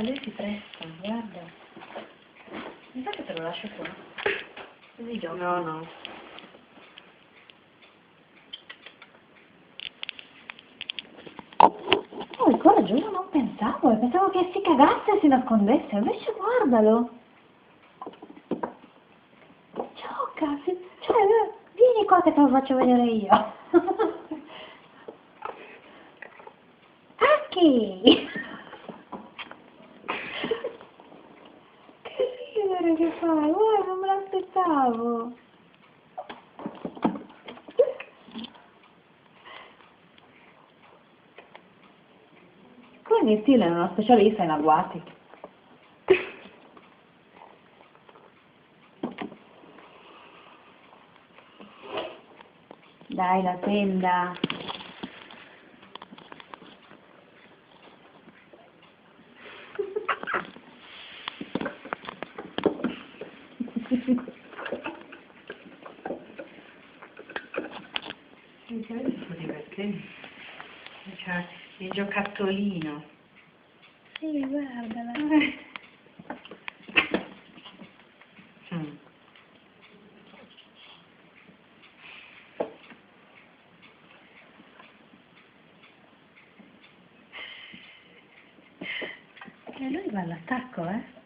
lui si presta, guarda. Infatti te lo lascio qua. Così giochi. No, no. Oh, il coraggio, io non pensavo che si cagasse e si nascondesse, invece guardalo. Gioca, cioè, vieni qua che te lo faccio vedere io. Tacchi! Che ridere che fai, guarda, non me l'aspettavo. Quindi in stile è uno specialista in agguati. Dai, la tenda. Mi sembra un po' divertente. C'è il giocattolino. Sì, guardala. Mm. E lui va all'attacco, eh?